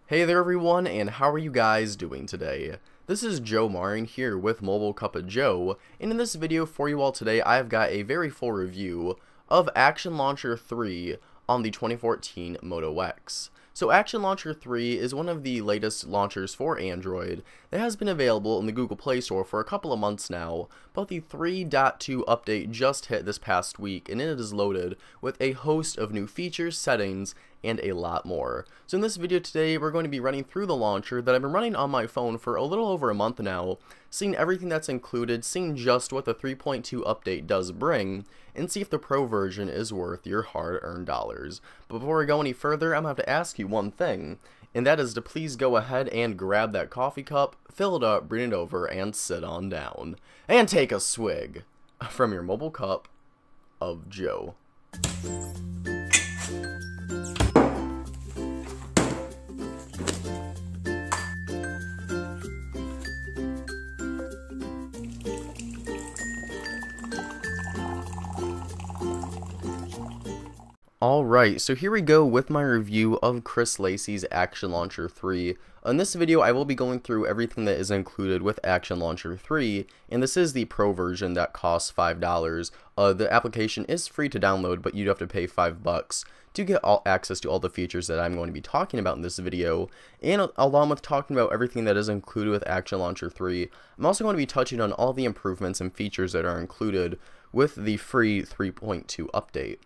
Hey there everyone, and how are you guys doing today? This is Joe Marin here with Mobile Cup of Joe, and in this video for you all today, I've got a very full review of Action Launcher 3 on the 2014 Moto X. So Action Launcher 3 is one of the latest launchers for Android that has been available in the Google Play Store for a couple of months now, but the 3.2 update just hit this past week, and it is loaded with a host of new features, settings, and a lot more. So in this video today, we're going to be running through the launcher that I've been running on my phone for a little over a month now, seeing everything that's included, seeing just what the 3.2 update does bring, and see if the Pro version is worth your hard-earned dollars. But before we go any further, I'm going to have to ask you one thing, and that is to please go ahead and grab that coffee cup, fill it up, bring it over, and sit on down. And take a swig from your mobile cup of Joe. Alright, so here we go with my review of Lacey's Action Launcher 3. In this video, I will be going through everything that is included with Action Launcher 3, and this is the Pro version that costs $5. The application is free to download, but you'd have to pay $5 to get access to all the features that I'm going to be talking about in this video. And along with talking about everything that is included with Action Launcher 3, I'm also going to be touching on all the improvements and features that are included with the free 3.2 update.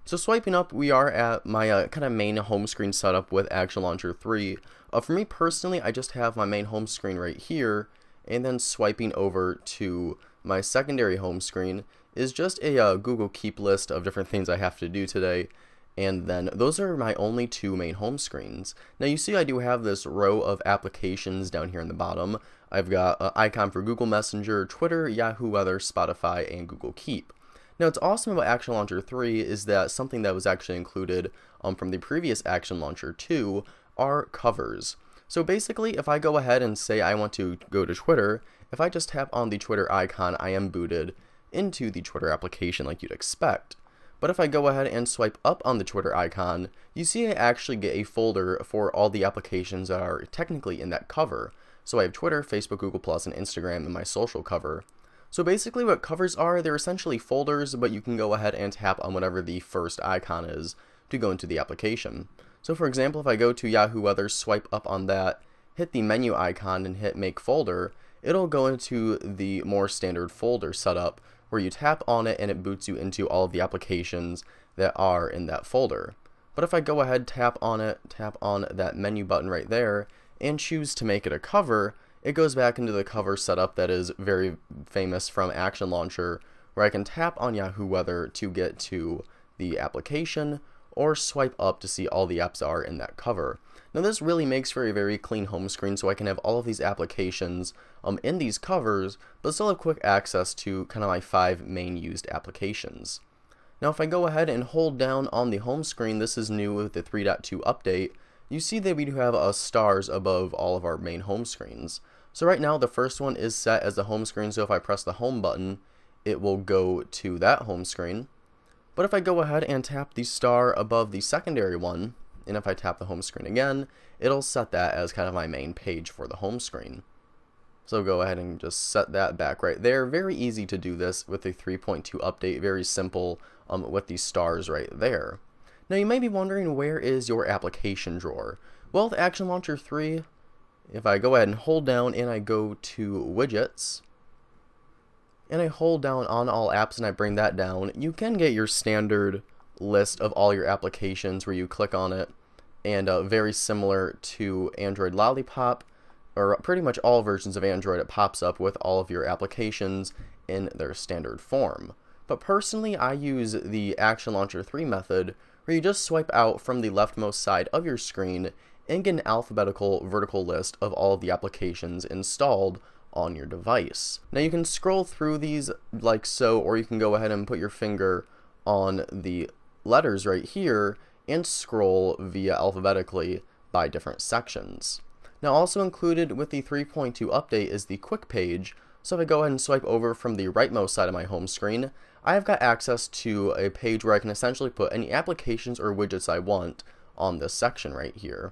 So swiping up, we are at my kind of main home screen setup with Action Launcher 3. For me personally, I just have my main home screen right here, and then swiping over to my secondary home screen is just a Google Keep list of different things I have to do today, and then those are my only two main home screens. Now you see I do have this row of applications down here in the bottom. I've got an icon for Google Messenger, Twitter, Yahoo Weather, Spotify, and Google Keep. Now, what's awesome about Action Launcher 3 is that something that was actually included from the previous Action Launcher 2 are covers. So basically, if I go ahead and say I want to go to Twitter, if I just tap on the Twitter icon, I am booted into the Twitter application like you'd expect. But if I go ahead and swipe up on the Twitter icon, you see I actually get a folder for all the applications that are technically in that cover. So I have Twitter, Facebook, Google+, and Instagram in my social cover. So basically what covers are, they're essentially folders, but you can go ahead and tap on whatever the first icon is to go into the application. So for example, if I go to Yahoo Weather, swipe up on that, hit the menu icon and hit make folder, it'll go into the more standard folder setup where you tap on it and it boots you into all of the applications that are in that folder. But if I go ahead, tap on it, tap on that menu button right there, and choose to make it a cover, it goes back into the cover setup that is very famous from Action Launcher, where I can tap on Yahoo Weather to get to the application, or swipe up to see all the apps that are in that cover. Now this really makes for a very clean home screen, so I can have all of these applications in these covers, but still have quick access to kind of my 5 main used applications. Now if I go ahead and hold down on the home screen, this is new with the 3.2 update, you see that we do have stars above all of our main home screens. So right now the first one is set as the home screen, so if I press the home button, it will go to that home screen. But if I go ahead and tap the star above the secondary one, and if I tap the home screen again, it'll set that as kind of my main page for the home screen. So go ahead and just set that back right there. Very easy to do this with the 3.2 update, very simple with these stars right there. Now you may be wondering, where is your application drawer? Well, with Action Launcher 3, if I go ahead and hold down and I go to widgets, and I hold down on all apps and I bring that down, you can get your standard list of all your applications where you click on it, and very similar to Android Lollipop, or pretty much all versions of Android, it pops up with all of your applications in their standard form. But personally, I use the Action Launcher 3 method, where you just swipe out from the leftmost side of your screen and get an alphabetical vertical list of all of the applications installed on your device. Now you can scroll through these like so, or you can go ahead and put your finger on the letters right here and scroll via alphabetically by different sections. Now also included with the 3.2 update is the quick page, so if I go ahead and swipe over from the rightmost side of my home screen, I've got access to a page where I can essentially put any applications or widgets I want on this section right here.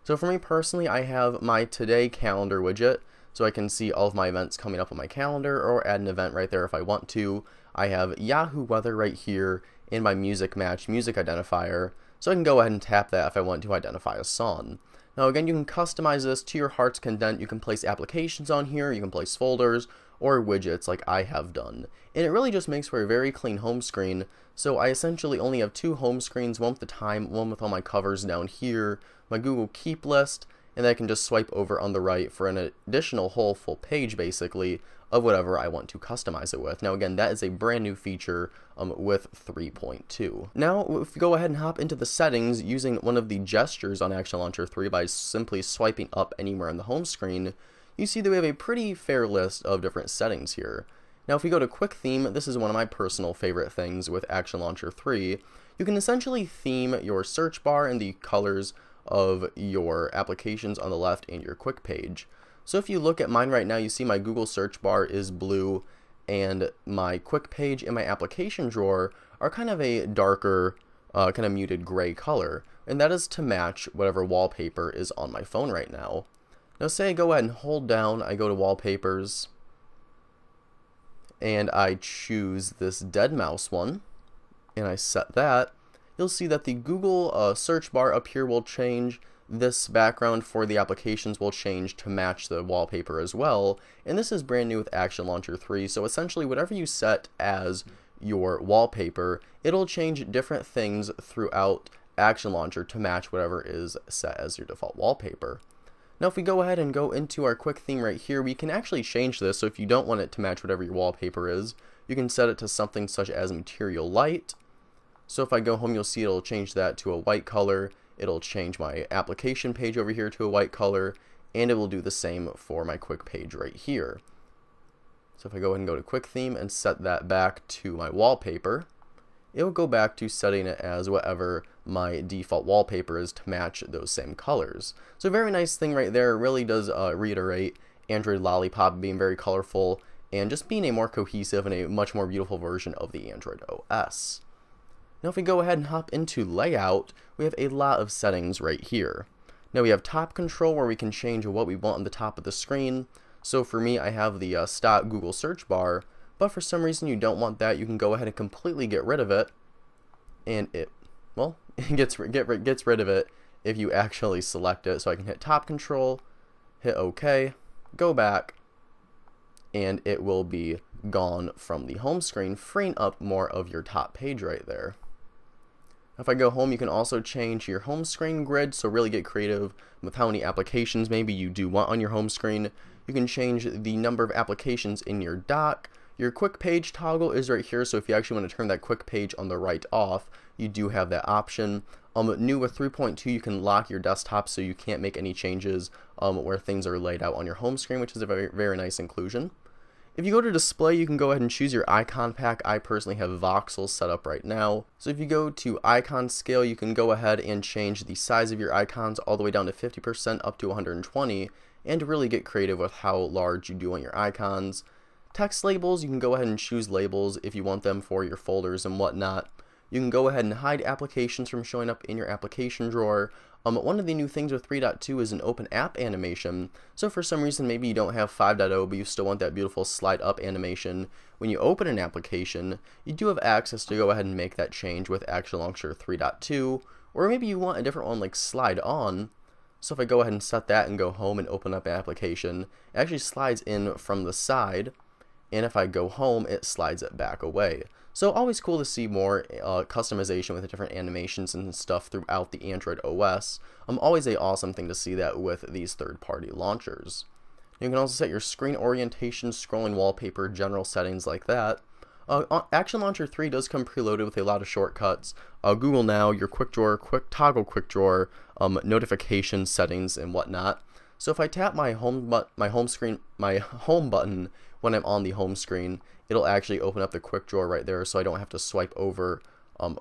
So for me personally, I have my Today calendar widget, so I can see all of my events coming up on my calendar or add an event right there if I want to. I have Yahoo Weather right here in my Music Match music identifier, so I can go ahead and tap that if I want to identify a song. Now again, you can customize this to your heart's content. You can place applications on here, you can place folders, or widgets like I have done. And it really just makes for a very clean home screen. So I essentially only have two home screens, one with the time, one with all my covers down here, my Google Keep list, and then I can just swipe over on the right for an additional whole full page basically of whatever I want to customize it with. Now again, that is a brand new feature with 3.2. Now if you go ahead and hop into the settings using one of the gestures on Action Launcher 3 by simply swiping up anywhere on the home screen, you see that we have a pretty fair list of different settings here. Now if we go to Quick Theme, this is one of my personal favorite things with Action Launcher 3. You can essentially theme your search bar and the colors of your applications on the left and your quick page. So if you look at mine right now, you see my Google search bar is blue and my quick page and my application drawer are kind of a darker, kind of muted gray color. And that is to match whatever wallpaper is on my phone right now. Now say I go ahead and hold down, I go to wallpapers, and I choose this dead mouse one, and I set that. You'll see that the Google search bar up here will change. This background for the applications will change to match the wallpaper as well. And this is brand new with Action Launcher 3. So essentially whatever you set as your wallpaper, it'll change different things throughout Action Launcher to match whatever is set as your default wallpaper. Now if we go ahead and go into our quick theme right here, we can actually change this. So if you don't want it to match whatever your wallpaper is, you can set it to something such as Material Light. So if I go home, you'll see it'll change that to a white color. It'll change my application page over here to a white color, and it will do the same for my quick page right here. So if I go ahead and go to Quick Theme and set that back to my wallpaper, it will go back to setting it as whatever my default wallpaper is to match those same colors. So a very nice thing right there. It really does reiterate Android Lollipop being very colorful and just being a more cohesive and a much more beautiful version of the Android OS. Now if we go ahead and hop into layout, we have a lot of settings right here. Now we have top control where we can change what we want on the top of the screen. So for me, I have the stop Google search bar, but for some reason you don't want that, you can go ahead and completely get rid of it, and it gets rid of it if you actually select it. So I can hit top control, hit OK, go back, and it will be gone from the home screen, freeing up more of your top page right there. If I go home, you can also change your home screen grid, so really get creative with how many applications maybe you do want on your home screen. You can change the number of applications in your dock. Your quick page toggle is right here, so if you actually want to turn that quick page on the right off, you do have that option. New with 3.2, you can lock your desktop so you can't make any changes where things are laid out on your home screen, which is a very, very nice inclusion. If you go to display, you can go ahead and choose your icon pack. I personally have voxels set up right now. So if you go to icon scale, you can go ahead and change the size of your icons all the way down to 50% up to 120 and really get creative with how large you do want your icons. Text labels, you can go ahead and choose labels if you want them for your folders and whatnot. You can go ahead and hide applications from showing up in your application drawer. One of the new things with 3.2 is an open app animation. So for some reason, maybe you don't have 5.0, but you still want that beautiful slide up animation. When you open an application, you do have access to go ahead and make that change with Action Launcher 3.2, or maybe you want a different one like slide on. So if I go ahead and set that and go home and open up an application, it actually slides in from the side, and if I go home, it slides it back away. So always cool to see more customization with the different animations and stuff throughout the Android OS. Always an awesome thing to see that with these third-party launchers. You can also set your screen orientation, scrolling wallpaper, general settings like that. Action Launcher 3 does come preloaded with a lot of shortcuts. Google Now, your quick drawer, toggle quick drawer, notification settings and whatnot. So if I tap my home button when I'm on the home screen, it'll actually open up the quick drawer right there, so I don't have to swipe over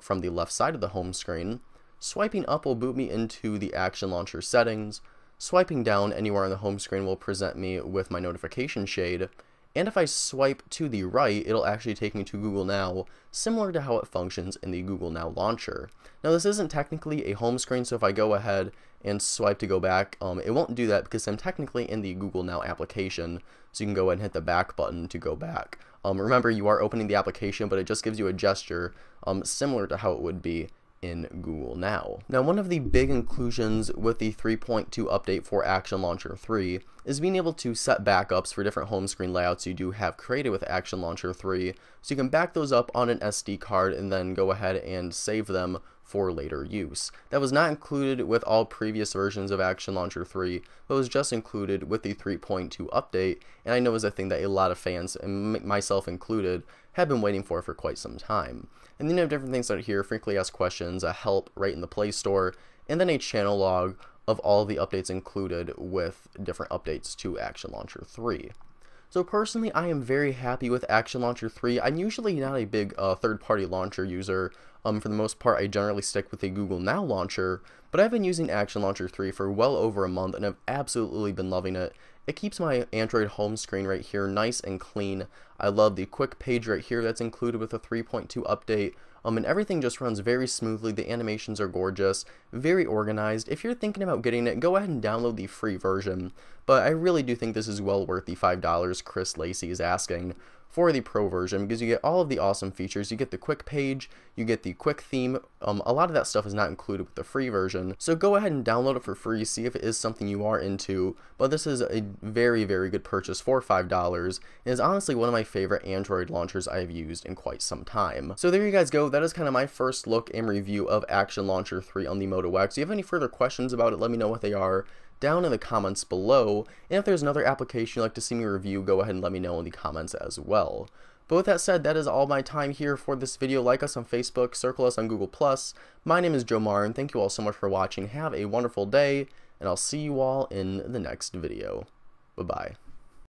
from the left side of the home screen. Swiping up will boot me into the Action Launcher settings. Swiping down anywhere on the home screen will present me with my notification shade. and if I swipe to the right, it'll actually take me to Google Now, similar to how it functions in the Google Now launcher. Now this isn't technically a home screen, so if I go ahead and swipe to go back, it won't do that because I'm technically in the Google Now application, so you can go ahead and hit the back button to go back. Remember, you are opening the application, but it just gives you a gesture similar to how it would be in Google Now. Now, one of the big inclusions with the 3.2 update for Action Launcher 3 is being able to set backups for different home screen layouts you do have created with Action Launcher 3, so you can back those up on an SD card and then go ahead and save them for later use. That was not included with all previous versions of Action Launcher 3, but was just included with the 3.2 update, and I know is a thing that a lot of fans, and myself included, have been waiting for quite some time. And then you have different things out here: frequently asked questions, a help right in the Play Store, and then a channel log of all the updates included with different updates to Action Launcher 3. So personally, I am very happy with Action Launcher 3. I'm usually not a big third-party launcher user. For the most part, I generally stick with the Google Now launcher, but I've been using Action Launcher 3 for well over a month, and I've absolutely been loving it. It keeps my Android home screen right here nice and clean. I love the quick page right here that's included with the 3.2 update. And everything just runs very smoothly. The animations are gorgeous, very organized. If you're thinking about getting it, go ahead and download the free version. But I really do think this is well worth the $5 Chris Lacey is asking for the pro version, because you get all of the awesome features. You get the quick page, you get the quick theme. A lot of that stuff is not included with the free version, so go ahead and download it for free, see if it is something you are into. But this is a very, very good purchase for $5, and is honestly one of my favorite Android launchers I have used in quite some time. So there you guys go. That is kind of my first look and review of Action Launcher 3 on the Moto X. If you have any further questions about it, let me know what they are down in the comments below, and if there's another application you'd like to see me review, go ahead and let me know in the comments as well. But with that said, that is all my time here for this video. Like us on Facebook, circle us on Google+. My name is Joe Marin. Thank you all so much for watching. Have a wonderful day, and I'll see you all in the next video. Bye-bye.